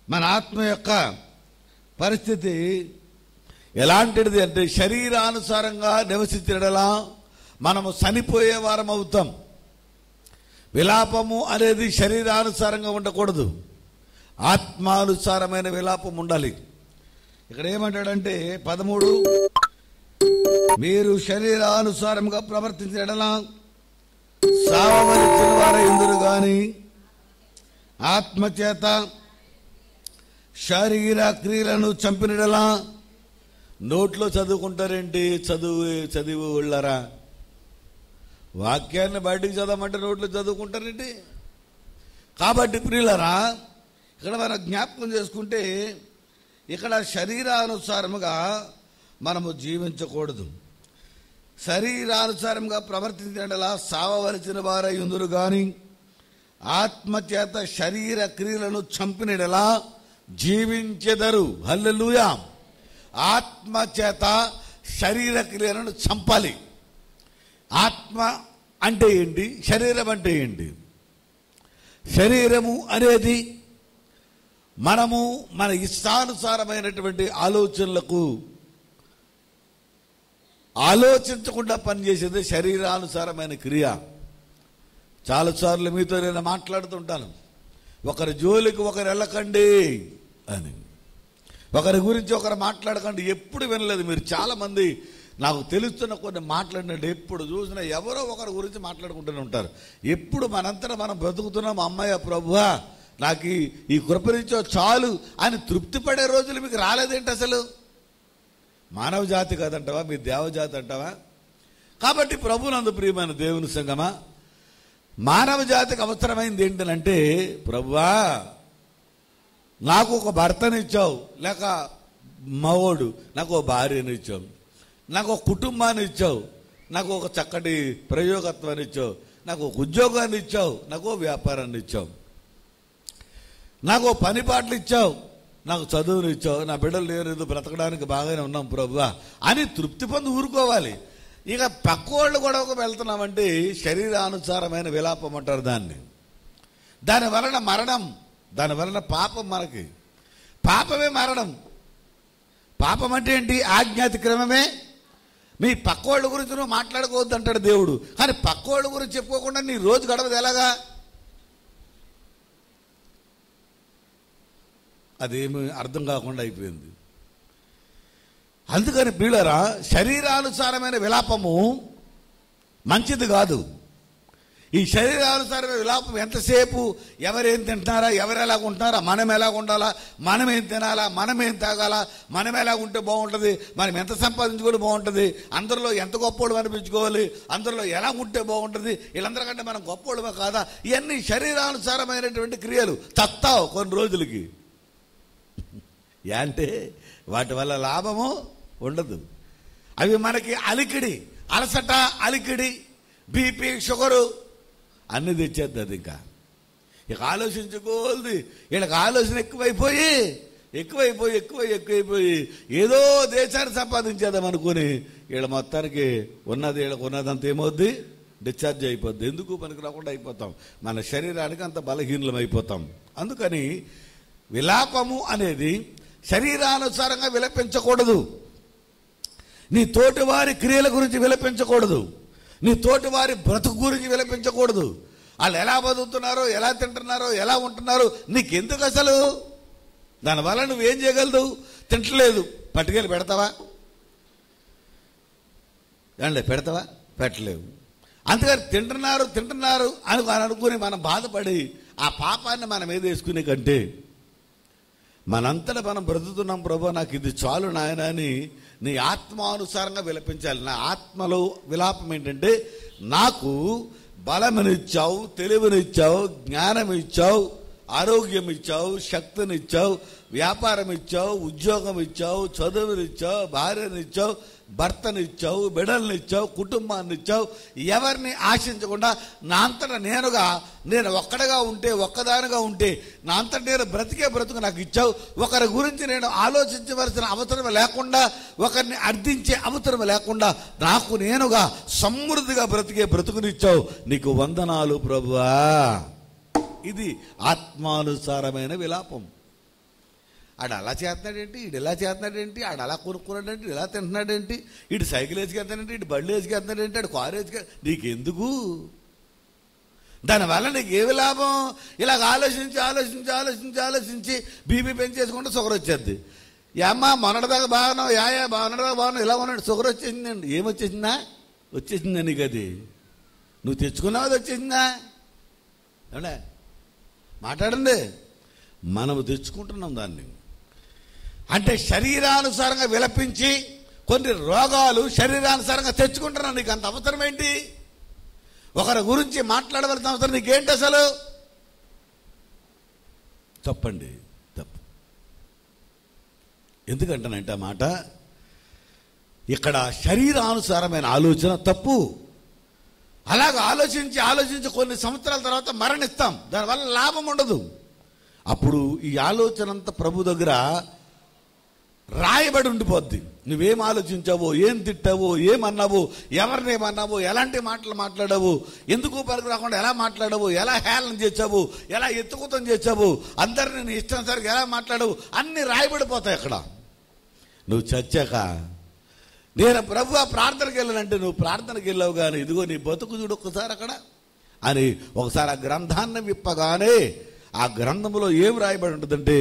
మన ఆత్మ యొక్క పరిస్థితి ఎలాంటిది అంటే శరీరానుసారంగా నివసించడలా మనము చనిపోయే వారం అవుతాం. విలాపము అనేది శరీరానుసారంగా ఉండకూడదు, ఆత్మానుసారమైన విలాపం ఉండాలి. ఇక్కడ ఏమంటాడంటే 13, మీరు శరీరానుసారంగా ప్రవర్తించడలా సావవలసిన వారెందరు గాని ఆత్మచేత శరీర క్రియలను చంపినడలా. నోట్లో చదువుకుంటారేంటి? చదివి వెళ్ళారా? వాక్యాన్ని బయటికి చదవమంటే నోట్లో చదువుకుంటారేంటి? కాబట్టి ప్రియులరా, ఇక్కడ మనం జ్ఞాపకం చేసుకుంటే ఇక్కడ శరీరానుసారముగా మనము జీవించకూడదు. శరీరానుసారంగా ప్రవర్తించడలా సావవలసిన వారై ఉందురు గాని ఆత్మచేత శరీర క్రియలను చంపినడలా జీవించెదరు. హల్లెలూయా. ఆత్మచేత శరీర క్రియలను చంపాలి. ఆత్మ అంటే ఏంటి? శరీరం అంటే ఏంటి? శరీరము అనేది మనము మన ఇష్టానుసారమైనటువంటి ఆలోచనలకు ఆలోచించకుండా పనిచేసేది శరీరానుసారమైన క్రియ. చాలాసార్లు మీతో నేను మాట్లాడుతుంటాను, ఒకరి జోలికి ఒకరు వెళ్ళకండి అని, ఒకరి గురించి ఒకరు మాట్లాడకండి. ఎప్పుడు వినలేదు మీరు? చాలామంది నాకు తెలుస్తున్న కొన్ని మాట్లాడినట్టు ఎప్పుడు చూసినా ఎవరో ఒకరి గురించి మాట్లాడుకుంటూనే ఉంటారు. ఎప్పుడు మనంతటా మనం బ్రతుకుతున్నాం, అమ్మయ్య ప్రభువా నాకు ఈ కృపనిచ్చో చాలు అని తృప్తి పడే రోజులు మీకు రాలేదేంటి? అసలు మానవ జాతి కాదంటావా? మీ దేవజాతి అంటావా? కాబట్టి ప్రభునందు ప్రియమైన దేవుని సంగమా, మానవ జాతికి అవసరమైంది ఏంటంటే, ప్రభువా నాకు ఒక భర్తనిచ్చావు, లేక మగోడు నాకు ఒక భార్యనిచ్చావు, నాకు ఒక కుటుంబాన్ని ఇచ్చావు, నాకు ఒక చక్కటి ప్రయోగత్వాన్ని ఇచ్చావు, నాకు ఒక ఉద్యోగాన్ని ఇచ్చావు, నాకు ఒక వ్యాపారాన్ని ఇచ్చావు, నాకు ఒక పని పాటలు ఇచ్చావు, నాకు చదువుని ఇచ్చావు, నా బిడ్డలు లేదు బ్రతకడానికి బాగానే ఉన్నాం ప్రభువా అని తృప్తి పొంది ఊరుకోవాలి. ఇక పక్కోళ్ళు కూడా ఒక వెళ్తున్నామంటే శరీరానుసారమైన విలాపం అంటారు దాన్ని. దాని వలన మరణం, దాని వలన పాపం. మనకి పాపమే మరణం. పాపం అంటే ఏంటి? ఆజ్ఞాతిక్రమమే. మీ పక్కోళ్ళ గురించి నువ్వు మాట్లాడుకోవద్దు అంటాడు దేవుడు. కానీ పక్కోళ్ళ గురించి చెప్పుకోకుండా నీ రోజు గడవదు ఎలాగా? అదేమి అర్థం కాకుండా అయిపోయింది. అందుకని ప్రియులారా, శరీరానుసారమైన విలాపము మంచిది కాదు. ఈ శరీరానుసారమైన విలాపం ఎంతసేపు ఎవరేం తింటున్నారా, ఎవరు ఎలాగ ఉంటున్నారా, మనం ఎలాగ ఉండాలా, మనం ఏం తినాలా, మనం ఏం తాగాలా, మనం ఎలాగ ఉంటే బాగుంటుంది, మనం ఎంత సంపాదించుకుంటే బాగుంటుంది, అందరిలో ఎంత గొప్పోళ్ళు అనిపించుకోవాలి, అందరిలో ఎలా ఉంటే బాగుంటుంది, వీళ్ళందరికంటే మనం గొప్పోళ్ళమే కాదా, ఇవన్నీ శరీరానుసారమైనటువంటి క్రియలు. తత్తావు కొన్ని రోజులకి అంటే వాటి వల్ల లాభము ఉండదు. అవి మనకి అలికిడి, అలసట, అలికిడి, బీపీ, షుగరు అన్నీ తెచ్చేద్ది. అది ఇక ఆలోచించుకోవాలి. వీళ్ళకి ఆలోచన ఎక్కువైపోయి ఏదో దేశాన్ని సంపాదించేద్దాం అనుకుని వీళ్ళ మొత్తానికి వీళ్ళకు ఉన్నదంతా ఏమవుద్ది? డిశ్చార్జ్ అయిపోద్ది. ఎందుకు పనికి రాకుండా అయిపోతాం, మన శరీరానికి అంత బలహీనలం అయిపోతాం. అందుకని విలాపము అనేది శరీరానుసారంగా విలపించకూడదు. నీ తోటి వారి క్రియల గురించి విలపించకూడదు, నీ తోటి వారి బ్రతుకు గురించి విలపించకూడదు. వాళ్ళు ఎలా బతుకుతున్నారో, ఎలా తింటున్నారో, ఎలా ఉంటున్నారో నీకెందుకు అసలు? దానివల్ల నువ్వేం చేయగలదు? తింటలేదు, పట్టుకెళ్ళి పెడతావా? పెడతావా? పెట్టలేవు. అందుకని తింటున్నారు అని అనుకుని మనం బాధపడి ఆ పాపాన్ని మనం ఏది వేసుకునే కంటే మనంతటా మనం బ్రతుకుతున్నాం, ప్రభు నాకు ఇది చాలు నాయన అని నీ ఆత్మానుసారంగా విలపించాలి. నా ఆత్మలో విలాపం ఏంటంటే, నాకు బలమునిచ్చావు, తెలివినిచ్చావు, జ్ఞానం ఇచ్చావు, ఆరోగ్యం ఇచ్చావు, శక్తినిచ్చావు, వ్యాపారం ఇచ్చావు, ఉద్యోగం ఇచ్చావు, చదువునిచ్చావు, భార్యనిచ్చావు, భర్తనిచ్చావు, బిడ్డలనిచ్చావు, కుటుంబాన్ని ఇచ్చావు. ఎవరిని ఆశించకుండా నా అంతటా నేను ఒక్కడగా ఉంటే, ఒక్కదానిగా ఉంటే నా అంతటా నేను బ్రతికే బ్రతుకు నాకు ఇచ్చావు. ఒకరి గురించి నేను ఆలోచించవలసిన అవసరం లేకుండా, ఒకరిని అర్థించే అవసరం లేకుండా నాకు నేనుగా సమృద్ధిగా బ్రతికే బ్రతుకునిచ్చావు. నీకు వందనాలు ప్రభువా. ఇది ఆత్మానుసారమైన విలాపం. ఆడు అలా చేస్తున్నాడేంటి, ఈడు ఇలా చేస్తున్నాడేంటి, ఆడు అలా కొనుక్కున్నాడేంటి, ఇలా తింటున్నాడేంటి, ఇటు సైకిల్ వేసుకెళ్తాడేంటి, ఇటు బళ్ళు వేసుకెళ్తున్నాడేంటి, ఆడు కారు నీకెందుకు? దానివల్ల నీకు ఏమి లాభం? ఇలాగ ఆలోచించి ఆలోచించి ఆలోచించి ఆలోచించి బీపీ పెంచేసుకుంటే షుగర్ వచ్చేది. ఏమ్మా మొన్నటిదాకా బాగున్నావు, మొన్నటిదాకా బాగున్నావు, ఇలా ఉన్నాడు, షుగర్ వచ్చేసిందండి. ఏమొచ్చేసిందా? వచ్చేసిందా నీకు? అది నువ్వు తెచ్చుకున్నావు, అది వచ్చేసిందా? అవునా? మాట్లాడండి. మనము తెచ్చుకుంటున్నాం దాన్ని. అంటే శరీరానుసారంగా విలపించి కొన్ని రోగాలు శరీరానుసారంగా తెచ్చుకుంటున్నావు. నీకు అంత అవసరం ఏంటి? ఒకరి గురించి మాట్లాడవలసిన అవసరం నీకేంటి అసలు? తప్పండి, తప్పు. ఎందుకంటానంటే ఆ మాట, ఇక్కడ శరీరానుసారమైన ఆలోచన తప్పు. అలాగ ఆలోచించి ఆలోచించి కొన్ని సంవత్సరాల తర్వాత మరణిస్తాం. దానివల్ల లాభం ఉండదు. అప్పుడు ఈ ఆలోచన అంతా ప్రభు దగ్గర రాయబడి ఉండిపోద్ది. నువ్వేం ఆలోచించావో, ఏం తిట్టావో, ఏమన్నావో, ఎవరినేమన్నావో, ఎలాంటి మాటలు మాట్లాడావు, ఎందుకు పనికి రాకుండా ఎలా మాట్లాడావు, ఎలా హేళన చేసావు, ఎలా ఎత్తుకుతం చేసావు, అందరినీ నీ ఇష్టం సరిగ్గా ఎలా మాట్లాడావు, అన్నీ రాయబడిపోతాయి అక్కడ. నువ్వు చచ్చాక నేను ప్రభు ప్రార్థనకి వెళ్ళానంటే, నువ్వు ప్రార్థనకి వెళ్ళావు కానీ ఇదిగో నీ బతుకు చూడు ఒక్కసారి అక్కడ అని ఒకసారి ఆ గ్రంథాన్ని విప్పగానే ఆ గ్రంథంలో ఏం రాయబడి ఉంటుందంటే,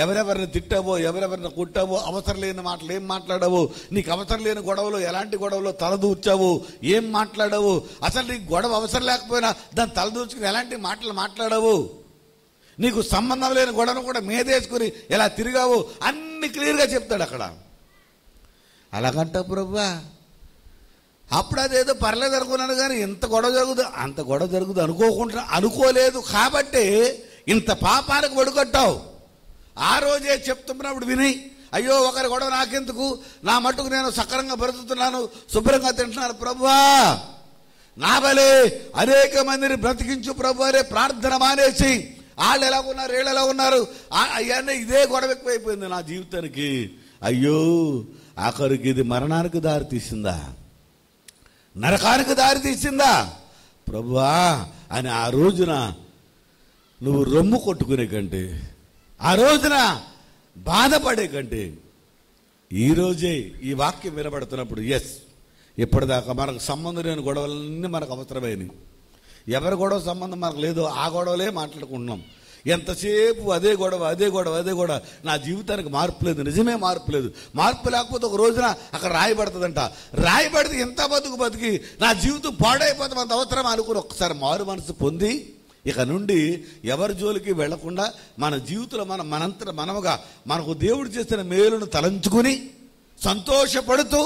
ఎవరెవరిని తిట్టావో, ఎవరెవరిని కొట్టావో, అవసరం లేని మాటలు ఏం మాట్లాడావో, నీకు అవసరం లేని గొడవలు, ఎలాంటి గొడవలో తలదూర్చావు, ఏం మాట్లాడావు, అసలు నీకు గొడవ అవసరం లేకపోయినా దాన్ని తలదూర్చుకుని ఎలాంటి మాటలు మాట్లాడావు, నీకు సంబంధం లేని గొడవను కూడా మీదేసుకుని ఎలా తిరిగావు, అన్ని క్లియర్గా చెప్తాడు అక్కడ. అలాగంట ప్రభా, అప్పుడు అదేదో పర్లేదు అనుకున్నాను కానీ ఇంత గొడవ జరుగుదు, అంత గొడవ జరుగుదు అనుకోలేదు కాబట్టి ఇంత పాపానికి ఒడుకొట్టావు. ఆ రోజే చెప్తున్నప్పుడు విని, అయ్యో ఒకరి గొడవ నాకెందుకు, నా మట్టుకు నేను సక్రంగా బ్రతుకుతున్నాను, శుభ్రంగా తింటున్నాను ప్రభువా, నా వలే అనేక మందిని బ్రతికించు ప్రభు అనే ప్రార్థన మానేసి వాళ్ళు ఎలా ఉన్నారు, వీళ్ళు ఎలా ఉన్నారు, అవన్నీ ఇదే గొడవ ఎక్కువైపోయింది నా జీవితానికి. అయ్యో ఆఖరికి ఇది మరణానికి దారి తీసిందా, నరకానికి దారి తీసిందా ప్రభువా అని ఆ రోజున నువ్వు రొమ్ము కొట్టుకునే కంటే, ఆ రోజున బాధపడే కంటే, ఈరోజే ఈ వాక్యం వినబడుతున్నప్పుడు ఎస్, ఇప్పటిదాకా మనకు సంబంధం లేని గొడవలన్నీ మనకు అవసరమైనవి. ఎవరి గొడవ సంబంధం మనకు లేదో ఆ గొడవలే మాట్లాడుకుంటున్నాం. ఎంతసేపు అదే గొడవ అదే గొడవ అదే గొడవ. నా జీవితానికి మార్పు లేదు, నిజమే మార్పు లేదు. మార్పు లేకపోతే ఒక రోజున అక్కడ రాయబడుతుందంట, రాయబడితే ఎంత బతికి నా జీవితం పాడైపోతాం, అంత అవసరం అనుకుని ఒక్కసారి మారు మనసు పొంది ఇక నుండి ఎవరి జోలికి వెళ్లకుండా మన జీవితంలో మనంతట మనముగా మనకు దేవుడు చేసిన మేలును తలంచుకుని సంతోషపడుతూ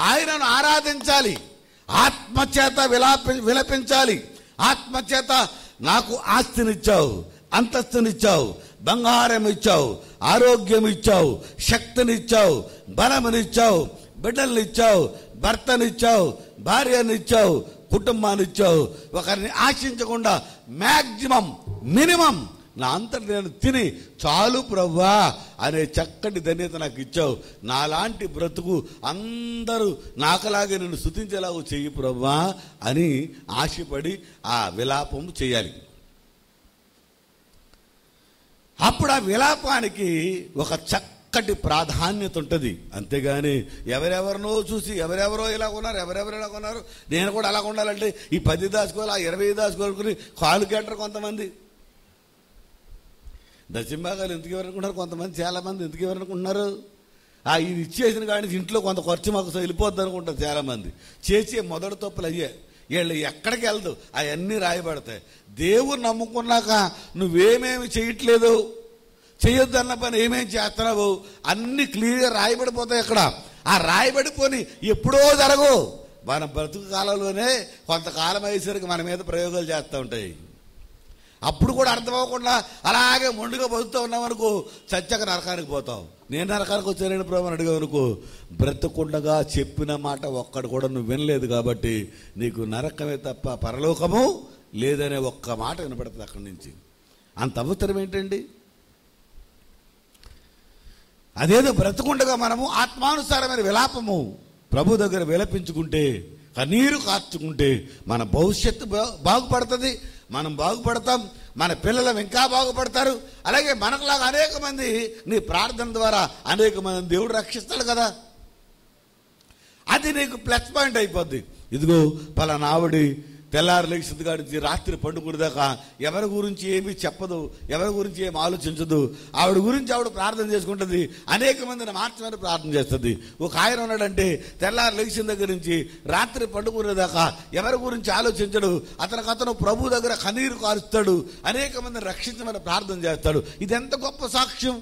ఆయనను ఆరాధించాలి, ఆత్మచేత విలపించాలి. ఆత్మచేత నాకు ఆస్తినిచ్చావు, అంతస్తునిచ్చావు, బంగారం ఇచ్చావు, ఆరోగ్యం ఇచ్చావు, శక్తినిచ్చావు, బలమునిచ్చావు, బిడ్డలనిచ్చావు, భర్తనిచ్చావు, భార్యనిచ్చావు, కుటుంబాన్నిచ్చావు. ఒకరిని ఆశించకుండా మ్యాక్సిమం మినిమం నా అంతటి నేను తిని చాలు ప్రభువా అనే చక్కటి ధన్యత నాకు ఇచ్చావు. నాలాంటి బ్రతుకు అందరూ నాకులాగే నిన్ను స్తుతించేలాగా చెయ్యి ప్రభువా అని ఆశపడి ఆ విలాపం చేయాలి. అప్పుడు ఆ విలాపానికి ఒక చక్కటి ప్రాధాన్యత ఉంటుంది. అంతేగాని ఎవరెవరినో చూసి ఎవరెవరో ఇలా ఉన్నారు, ఎవరెవరు ఇలా ఉన్నారు, నేను కూడా అలా ఉండాలంటే ఈ 10 దాచుకోవాలి, ఆ 20 దాచుకోవాలనుకుని కాలు కేటరు కొంతమంది. దశంభాగాలు ఎందుకు ఎవరనుకుంటున్నారు కొంతమంది, చాలామంది ఎందుకు ఎవరనుకుంటున్నారు, ఇది ఇచ్చేసిన కానీ ఇంట్లో కొంత ఖర్చు మాకు వెళ్ళిపోద్ది అనుకుంటారు చాలామంది. చేసే మొదటి తప్పులు అయ్యే, వీళ్ళు ఎక్కడికి వెళ్దు అవన్నీ రాయబడతాయి. దేవుడు నమ్ముకున్నాక నువ్వేమేమి చేయట్లేదు, చేయొద్దు అన్న పని ఏమేమి చేస్తున్నావు అన్ని క్లియర్గా రాయబడిపోతాయి అక్కడ. ఆ రాయబడిపోని ఎప్పుడో జరగవు, మన బ్రతుకు కాలంలోనే కొంతకాలం అయ్యేసరికి మన మీద ప్రయోగాలు చేస్తూ ఉంటాయి. అప్పుడు కూడా అర్థం అవ్వకుండా అలాగే మొండిగా బతుకుతూ ఉన్నామనుకో, చచ్చాక నరకానికి పోతావు. నేను నరకానికి వచ్చానని ప్రభు అని అడిగావు అనుకో, బ్రతుకుండగా చెప్పిన మాట ఒక్కడు కూడా నువ్వు వినలేదు కాబట్టి నీకు నరకమే తప్ప పరలోకము లేదనే ఒక్క మాట వినపడుతుంది అక్కడి నుంచి. అంత అవసరం ఏంటండి? అదేదో బ్రతుకుండగా మనము ఆత్మానుసారమైన విలాపము ప్రభు దగ్గర విలపించుకుంటే, కన్నీరు కార్చుకుంటే మన భవిష్యత్తు బాగుపడుతుంది, మనం బాగుపడతాం, మన పిల్లలు ఇంకా బాగుపడతారు. అలాగే మనకులాగా అనేక మంది నీ ప్రార్థన ద్వారా అనేక మంది దేవుడు రక్షిస్తాడు కదా. అది నీకు ప్లస్ పాయింట్ అయిపోద్ది. ఇదిగో పలానా ఆవిడ తెల్లారు లేచింది కాడికి రాత్రి పండుకునేదాకా ఎవరి గురించి ఏమీ చెప్పదు, ఎవరి గురించి ఏమి ఆలోచించదు. ఆవిడ గురించి ఆవిడ ప్రార్థన చేసుకుంటుంది, అనేక మందిని మార్చమని ప్రార్థన చేస్తుంది. ఒక ఆయన ఉన్నాడంటే తెల్లారు లేచిన దగ్గర నుంచి రాత్రి పండుకునేదాకా ఎవరి గురించి ఆలోచించడు. అతను ప్రభు దగ్గర కన్నీరు కారుస్తాడు, అనేక మందిని రక్షించమని ప్రార్థన చేస్తాడు. ఇది ఎంత గొప్ప సాక్ష్యం.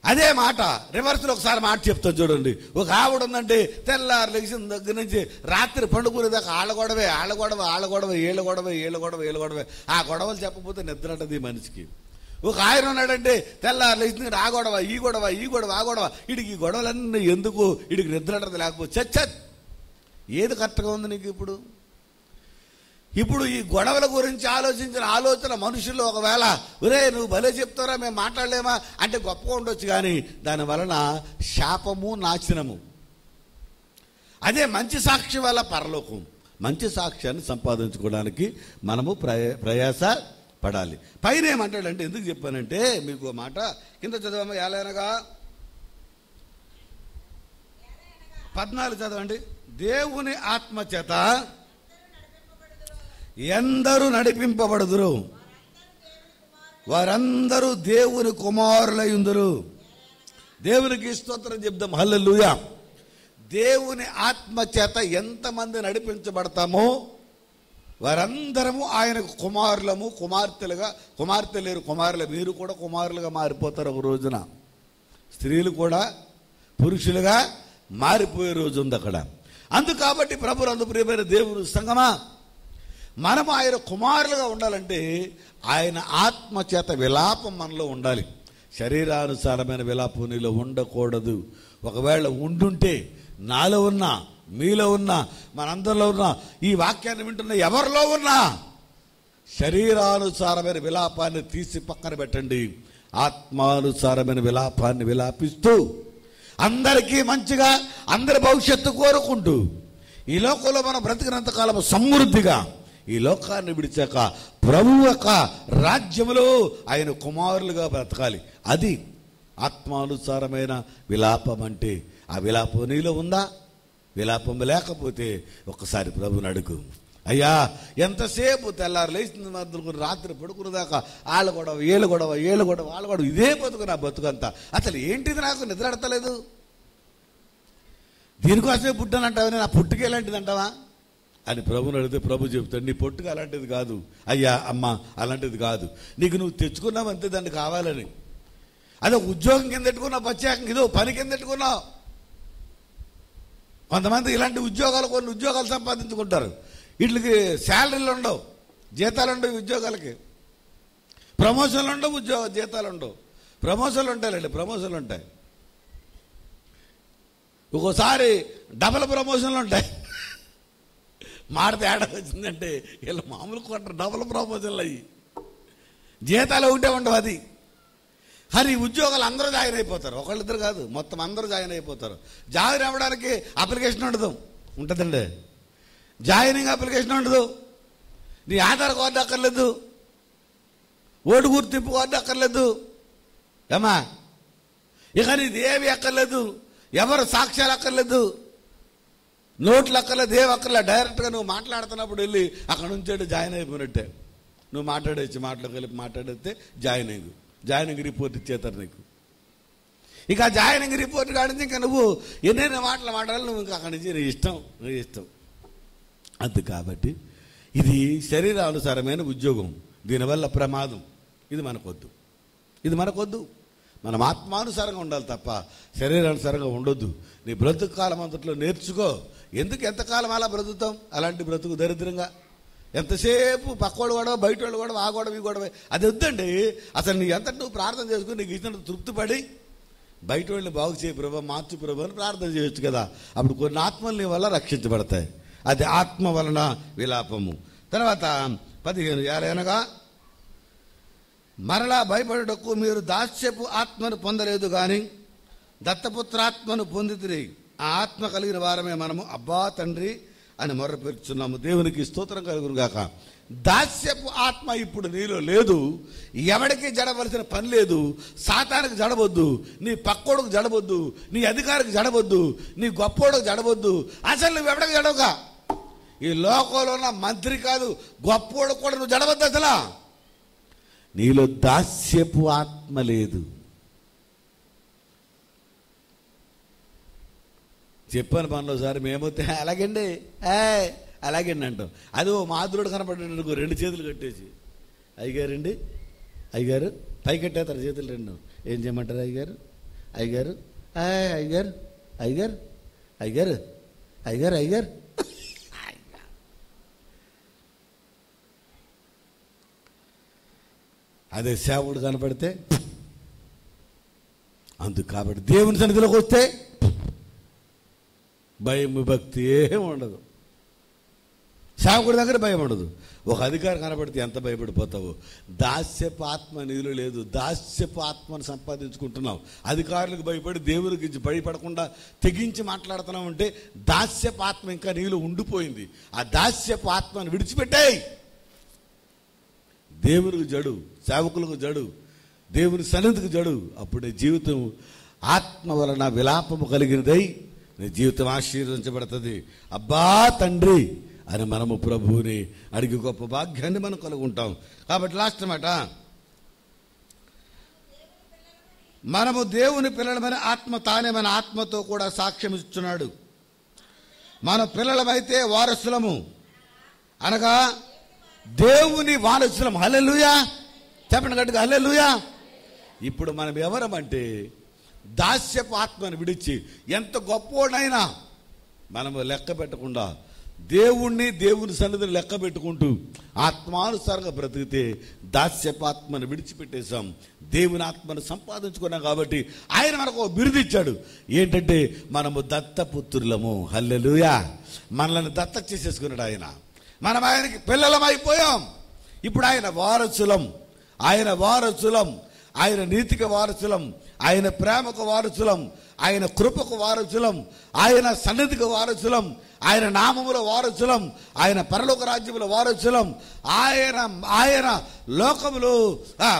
అదే మాట రివర్స్లో ఒకసారి మాట చెప్తాను చూడండి. ఒక ఆవిడ ఉందంటే తెల్లారు లెగిసిన దగ్గర నుంచి రాత్రి పండుకునేదాకా ఆళ్ళ గొడవే ఏళ్ళ గొడవే. ఆ గొడవలు చెప్పకపోతే నిద్ర అంటది మనిషికి. ఒక ఆయన ఉన్నాడంటే తెల్లారు లేచిన ఆ గొడవ ఈ గొడవ ఆ గొడవ. వీడికి ఈ గొడవలన్నీ ఎందుకు, వీడికి నిద్ర అంటది. లేకపోతే చచ్చత్ ఏది కరెక్ట్గా ఉంది నీకు ఇప్పుడు ఈ గొడవల గురించి ఆలోచించిన ఆలోచన మనుషుల్లో ఒకవేళ ఒరే నువ్వు భలే చెప్తారా మేము మాట్లాడలేమా అంటే గొప్పగా ఉండొచ్చు, కానీ దాని వలన శాపము నాశనము. అదే మంచి సాక్షి వల్ల పరలోకం. మంచి సాక్ష్యాన్ని సంపాదించుకోవడానికి మనము ప్రయాస పడాలి. పైన ఏమంటాడంటే, ఎందుకు చెప్పానంటే మీకు మాట కింద చదవమ్మా, ఎలానగా 14 చదవండి. దేవుని ఆత్మ చేత ఎందరూ నడిపింపబడుదురు వారందరూ దేవుని కుమారులయుందురు. దేవునికి స్తోత్రం చెప్దాం, హల్లెలూయా. దేవుని ఆత్మ చేత ఎంతమంది నడిపించబడతామో వారందరము ఆయనకు కుమారులము, కుమార్తెలు. మీరు కూడా కుమారులుగా మారిపోతారు ఒక రోజున. స్త్రీలు కూడా పురుషులుగా మారిపోయే రోజు ఉంది అక్కడ. కాబట్టి ప్రభునందు ప్రియమైన దేవుని సంగమా, మనం ఆయన కుమారులుగా ఉండాలంటే ఆయన ఆత్మ చేత విలాపం మనలో ఉండాలి. శరీరానుసారమైన విలాపం నీలో ఉండకూడదు. ఒకవేళ ఉండుంటే నాలో ఉన్నా, మీలో ఉన్నా, మనందరిలో ఉన్నా, ఈ వాక్యాన్ని వింటున్న ఎవరిలో ఉన్నా శరీరానుసారమైన విలాపాన్ని తీసి పక్కన పెట్టండి. ఆత్మానుసారమైన విలాపాన్ని విలాపిస్తూ అందరికీ మంచిగా, అందరి భవిష్యత్తు కోరుకుంటూ ఈ లోకంలో మనం బ్రతికినంతకాలం సమృద్ధిగా, ఈ లోకాన్ని విడిచాక ప్రభు యొక్క రాజ్యములో ఆయన కుమారులుగా బ్రతకాలి. అది ఆత్మానుసారమైన విలాపం అంటే. ఆ విలాపం నీలో ఉందా? విలాపం లేకపోతే ఒక్కసారి ప్రభుని అడుగు. అయ్యా ఎంతసేపు తెల్లారు లేచిన మధ్యలో రాత్రి పడుకునేదాకా వాళ్ళ గొడవ ఇదే బతుకు, నా బతుకంతా. అసలు ఏంటిది, నాకు నిద్ర అడతలేదు. దీనికోసమే పుట్టానంటావా, నా పుట్టుక ఎలాంటిది అంటావా అని ప్రభుని అడిగితే ప్రభు చెప్తాడు, నీ పొట్టుకు అలాంటిది కాదు అయ్యా, అమ్మ అలాంటిది కాదు. నీకు నువ్వు తెచ్చుకున్నావు అంతే, దాన్ని కావాలని. అదే ఉద్యోగం కింద పెట్టుకున్నావు, ప్రత్యేకంగా ఇదో పని కింద పెట్టుకున్నావు. కొంతమంది ఇలాంటి కొన్ని ఉద్యోగాలు సంపాదించుకుంటారు. వీటికి శాలరీలు ఉండవు, జీతాలు ఉండవు. ఉద్యోగాలకి ప్రమోషన్లు ఉండవు, జీతాలు ఉండవు. ప్రమోషన్లు ఉంటాయి. ఒక్కోసారి డబల్ ప్రమోషన్లు ఉంటాయి. మాట తేడా వచ్చిందంటే వీళ్ళు మామూలు కొంటారు, డబుల్ ప్రమోషన్లు అయ్యి. జీతాలు ఒకటే ఉండవు. అది కానీ ఉద్యోగాలు అందరూ జాయిన్ అయిపోతారు, ఒకళ్ళిద్దరు కాదు, మొత్తం అందరూ జాయిన్ అయిపోతారు. జాయిన్ అవ్వడానికి అప్లికేషన్ ఉంటుందండి. జాయినింగ్ అప్లికేషన్ ఉండదు. నీ ఆధార్ కార్డు అక్కర్లేదు, ఓటు గుర్తింపు కార్డు అక్కర్లేదు, ఏమా ఇక నీది ఏమి అక్కర్లేదు, ఎవరు సాక్ష్యాలు అక్కర్లేదు, నోట్లు అక్కర్లేదు, ఏమి అక్కర్లేదు. డైరెక్ట్గా నువ్వు మాట్లాడుతున్నప్పుడు వెళ్ళి అక్కడ నుంచి జాయిన్ అయిపోయినట్టే. నువ్వు మాట్లాడితే జాయినింగ్ రిపోర్ట్ ఇచ్చేస్తారు నీకు. ఇక ఆ జాయినింగ్ రిపోర్ట్ కాడించి ఇంకా నువ్వు ఎన్నెన్ని మాటలు మాట్లాడాలి, నువ్వు ఇంకా అక్కడి నుంచి నీ ఇష్టం. అంతే. కాబట్టి ఇది శరీరానుసారమైన ఉద్యోగం, దీనివల్ల ప్రమాదం. ఇది మనకొద్దు. మనం ఆత్మానుసారంగా ఉండాలి తప్ప శరీరానుసారంగా ఉండొద్దు. నీ బ్రతుకు కాలం అంతట్లో నేర్చుకో. ఎంతకాలం అలా బ్రతుకుతాం? అలాంటి బ్రతుకు దరిద్రంగా ఎంతసేపు పక్కోడు గొడవ, బయట వాళ్ళు గొడవ, ఆ గొడవ, ఈ గొడవ. అది వద్దండి. అసలు నీ ఎంత నువ్వు ప్రార్థన చేసుకుని నీకు ఇచ్చినట్టు తృప్తిపడి బయట వాళ్ళని బాగు చేయ ప్రభు, మార్చు ప్రభు అని ప్రార్థన చేయొచ్చు కదా. అప్పుడు కొన్ని ఆత్మలు నీ వల్ల రక్షించబడతాయి. అది ఆత్మ వలన విలాపము. తర్వాత 15 ఏలయనగా మరలా భయపడుటకు మీరు దాస్యపు ఆత్మను పొందలేదు కానీ దత్తపుత్రాత్మను పొందితిరి. ఆ ఆత్మ కలిగిన వారమే మనము. అబ్బా తండ్రి అని మొర్రపెడుచున్నాము. దేవునికి స్తోత్రం కలుగును గాక. దాస్యపు ఆత్మ ఇప్పుడు నీలో లేదు. ఎవడికి జడవలసిన పని లేదు. సాతానికి జడవద్దు, నీ పక్కోడుకు జడవద్దు, నీ అధికారికి జడవద్దు, నీ గొప్పోడుకు జడవద్దు. అసలు నువ్వు ఎవడికి జడవుగా. ఈ లోకంలో ఉన్న మంత్రి కాదు, గొప్పోడు కూడా నువ్వు జడవద్దు. అసలు నీలో దాస్యపు ఆత్మ లేదు. చెప్పాను పనిలోసారి మేమొస్తే అలాగండి అలాగండి అంటాం. అది ఓ మాధురుడు కనపడ్డాడు, 2 చేతులు కట్టేసి, అయ్యగారండి అయ్యగారు పై కట్టేస్తారు చేతులు 2. ఏం చేయమంటారు అయ్యగారు అయ్యగారు అయ్యగారు అయ్యగారు అయ్యగారు అయ్యగారు అయ్యగారు. అదే సేవకుడు కనపడితే అందుకు. కాబట్టి దేవుని సన్నిధిలోకి వస్తే భయం భక్తి ఏం ఉండదు. సేవకుడి దగ్గర భయం ఉండదు. ఒక అధికారి కనబడితే ఎంత భయపడిపోతావు. దాస్యపు ఆత్మ నీలో లేదు. దాస్యపు ఆత్మను సంపాదించుకుంటున్నావు. అధికారులకు భయపడి దేవునికి భయపడకుండా తెగించి మాట్లాడుతున్నావు అంటే దాస్యపు ఆత్మ ఇంకా నీలో ఉండిపోయింది. ఆ దాస్యపు ఆత్మను విడిచిపెట్టాయి. దేవునికి జడు, సేవకులకు జడు, దేవుని సన్నిధికి జడు. అప్పుడే జీవితం ఆత్మ వలన విలాపము కలిగినదై నీ జీవితం ఆశీర్వదించబడుతుంది. అబ్బా తండ్రి అని మనము ప్రభువుని అడిగి గొప్ప భాగ్యాన్ని మనం కలుగుంటాం. కాబట్టి లాస్ట్ మాట, మనము దేవుని పిల్లలమైన ఆత్మ తానే మన ఆత్మతో కూడా సాక్ష్యం ఇస్తున్నాడు. మన పిల్లలమైతే వారసులము, అనగా దేవుని వారసులం. హల్లెలూయా చెప్పండి గట్టిగా, హల్లెలూయా. ఇప్పుడు మనం ఎవరమంటే దాస్యపు ఆత్మను విడిచి ఎంత గొప్పోడైనా మనము లెక్క పెట్టకుండా దేవుణ్ణి దేవుని సన్నిధిని లెక్క పెట్టుకుంటూ ఆత్మానుసారంగా బ్రతికితే దాస్యపు ఆత్మను విడిచిపెట్టేశాం. దేవుని ఆత్మను సంపాదించుకున్నాం. కాబట్టి ఆయన మనకు బిరుదు ఇచ్చాడు. ఏంటంటే మనము దత్తపుత్రులము. హల్లెలూయా. మనల్ని దత్తత చేసేసుకున్నాడు ఆయన. మనం ఆయనకి పిల్లలమైపోయాం. ఇప్పుడు ఆయన వారసులం. ఆయన వారసులం. ఆయన నీతికి వారసులం. ఆయన ప్రేమకు వారసులం. ఆయన కృపకు వారసులం. ఆయన సన్నిధికి వారసులం. ఆయన నామముల వారసులం. ఆయన పరలోక రాజ్యముల వారసులం. ఆయన లోకములు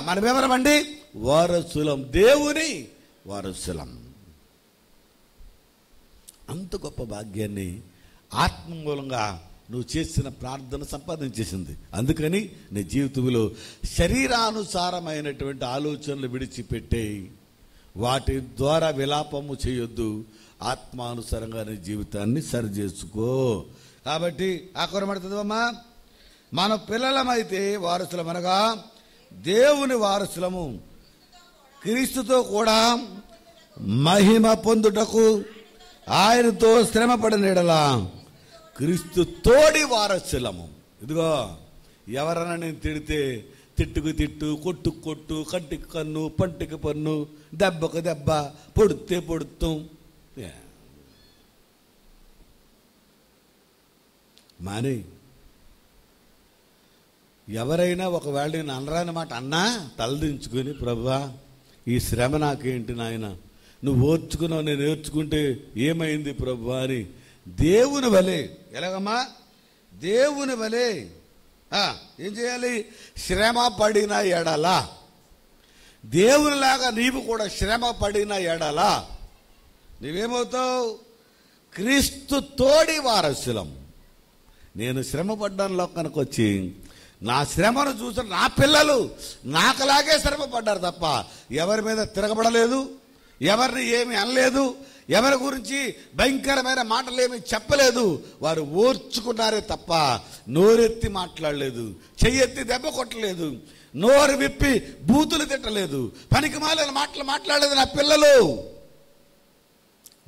మనమేమనమండి? వారసులం. దేవుని వారసులం. అంత గొప్ప భాగ్యాన్ని ఆత్మ మూలంగా నువ్వు చేసిన ప్రార్థన సంపాదించేసింది. అందుకని నీ జీవితంలో శరీరానుసారమైనటువంటి ఆలోచనలు విడిచిపెట్టేయి. వాటి ద్వారా విలాపము చేయొద్దు. ఆత్మానుసారంగా నీ జీవితాన్ని సరిచేసుకో. కాబట్టి ఆకరమడుతుందమ్మా, మన పిల్లలమైతే వారసులం, అనగా దేవుని వారసులము, క్రీస్తుతో కూడా మహిమ పొందుటకు ఆయనతో శ్రమపడిన యెడల క్రీస్తు తోడి వారసులము. ఇదిగో ఎవరన్నా నేను తిడితే తిట్టుకు తిట్టు, కొట్టుకు కొట్టు, కంటికి కన్ను, పంటికి పన్ను, దెబ్బకు దెబ్బ, పొడితే పొడుతాం. మానే ఎవరైనా ఒకవేళ నేను అనరాని మాట అన్నా తలదించుకొని, ప్రభువా ఈ శ్రమ నాకేంటి నాయన, నువ్వు ఓర్చుకున్నావు, నేను నేర్చుకుంటే ఏమైంది ప్రభువా అని దేవుని వలె, ఎలాగమ్మా దేవుని వలె ఏం చేయాలి? శ్రమ పడిన ఎడల, దేవునిలాగా నీవు కూడా శ్రమ పడిన ఎడల నీవేమవుతావు? క్రీస్తు తోడి వారసులం. నేను శ్రమ పడ్డాను లోకానికి వచ్చి, నా శ్రమను చూసి నా పిల్లలు నాకులాగే శ్రమ పడ్డారు తప్ప ఎవరి మీద తిరగబడలేదు, ఎవరిని ఏమి అనలేదు, ఎవరి గురించి భయంకరమైన మాటలు ఏమి చెప్పలేదు. వారు ఓర్చుకున్నారే తప్ప నోరెత్తి మాట్లాడలేదు, చెయ్యెత్తి దెబ్బ కొట్టలేదు, నోరు విప్పి బూతులు తిట్టలేదు, పనికిమాలిన మాటలు మాట్లాడలేదు. నా పిల్లలు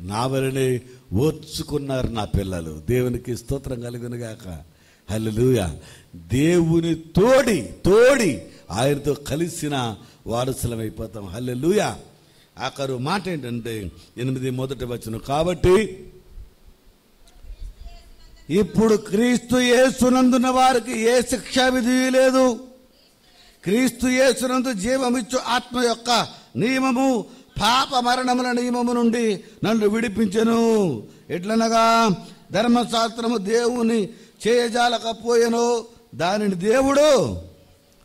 నా వలనే ఓర్చుకున్నారు. నా పిల్లలు దేవునికి స్తోత్రం కలుగునుగాక. హల్లెలూయా. దేవుని తోడి ఆయనతో కలిసిన వారసులమైపోతాం. హల్లెలూయా. ఆఖరు మాట ఏంటంటే 8 మొదటి వచనం, కాబట్టి ఇప్పుడు క్రీస్తు యేసునందున్న వారికి ఏ శిక్షా విధి లేదు. క్రీస్తు యేసునందు జీవమిచ్చు ఆత్మ యొక్క నియమము పాప మరణముల నియమము నుండి నన్ను విడిపించెను. ఎట్లనగా ధర్మశాస్త్రము దేవుని చేయజాలకపోయెనో దానిని దేవుడు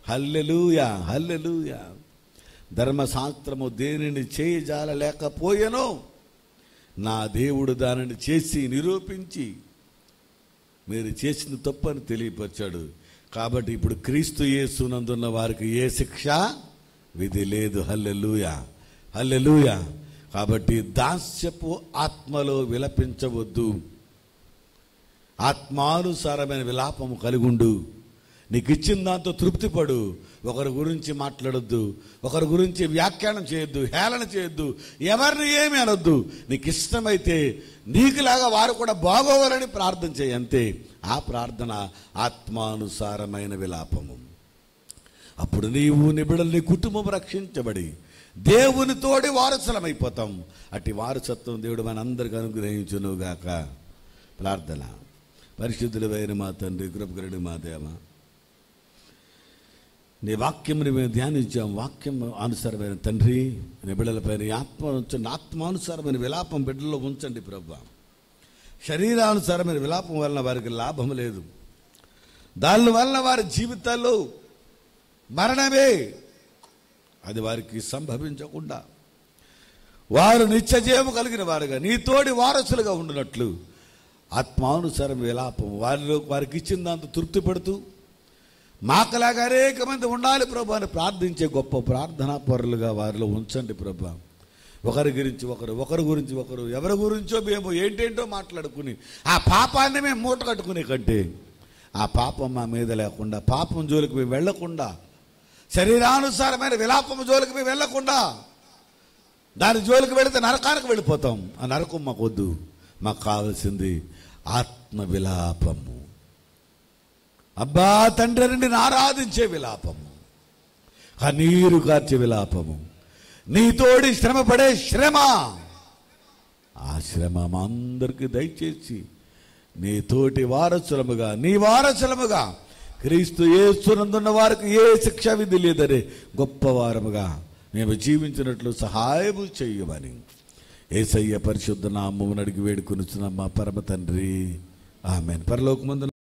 హల్లెలూయా హల్లెలూయా. ధర్మశాస్త్రము దేనిని చేయజాలలేకపోయెనో నా దేవుడు దానిని చేసి నిరూపించి మీరు చేసిన తప్పని తెలియపరిచాడు. కాబట్టి ఇప్పుడు క్రీస్తు యేసునందున్న వారికి ఏ శిక్ష విధి లేదు. హల్లెలూయా హల్లెలూయా. కాబట్టి దాస్యపు ఆత్మలో విలపించవద్దు, ఆత్మానుసారమైన విలాపము కలిగుండు. నీకు ఇచ్చిన దాంతో తృప్తిపడు. ఒకరి గురించి మాట్లాడొద్దు, ఒకరి గురించి వ్యాఖ్యానం చేయొద్దు, హేళన చేయొద్దు, ఎవరిని ఏమి అనొద్దు. నీకు ఇష్టమైతే నీకులాగా వారు కూడా బాగోవాలని ప్రార్థన చేయి, అంతే. ఆ ప్రార్థన ఆత్మానుసారమైన విలాపము. అప్పుడు నీవు నీ బిడ్డలు, నీ కుటుంబం రక్షించబడి దేవునితోటి వారసులమైపోతాం. అట్టి వారసత్వం దేవుడు మనందరికీ అనుగ్రహించునుగాక. ప్రార్థన. పరిశుద్ధులైన మా తండ్రి, కృపగలుడు మా దేవ, నీ వాక్యముని మేము ధ్యానించాం. వాక్యం అనుసారమైన తండ్రి, నీ బిడ్డలపైన ఆత్మ ఉంచండి. ఆత్మానుసారమైన విలాపం బిడ్డల్లో ఉంచండి ప్రభువా. శరీరానుసారమైన విలాపం వలన వారికి లాభం లేదు. దాని వలన వారి జీవితాల్లో మరణమే. అది వారికి సంభవించకుండా వారు నిత్యజీవము కలిగిన వారుగా నీ తోడి వారసులుగా ఉండినట్లు ఆత్మానుసారం విలాపం వారికి ఇచ్చిన దాంతో తృప్తి పడుతూ మాకలాగా అనేక మంది ఉండాలి ప్రభు అని ప్రార్థించే గొప్ప ప్రార్థనా పరులుగా వారిలో ఉంచండి ప్రభు. ఒకరి గురించి ఒకరు, ఒకరి గురించి ఒకరు, ఎవరి గురించో మేము ఏంటేంటో మాట్లాడుకుని ఆ పాపాన్ని మేము మూట కట్టుకునే కంటే ఆ పాపం మా మీద లేకుండా, పాపం జోలికి మేము వెళ్లకుండా, శరీరానుసారమైన విలాపం జోలికి మేము వెళ్లకుండా, దాని జోలికి వెళితే నరకానికి వెళ్ళిపోతాం. ఆ నరకం మాకు వద్దు. మాకు కావాల్సింది ఆత్మ విలాపము. అబ్బా తండ్రి నుండి ఆరాధించే విలాపము, కన్నీరు కార్చే విలాపము, నీతోడి శ్రమపడే శ్రమ. ఆ శ్రమ మా అందరికీ దయచేసి నీతోటి వారసులముగా, నీ వారసులముగా క్రీస్తు యేసునందున్న వారికి ఏ శిక్ష విధి లేదనే గొప్ప వారముగా మేము జీవించినట్లు సహాయము చెయ్యమని యేసయ్య పరిశుద్ధ నామమున అడిగి వేడుకొనుచున్నాం మా పరమ తండ్రి. ఆమేన్. పరలోకమందు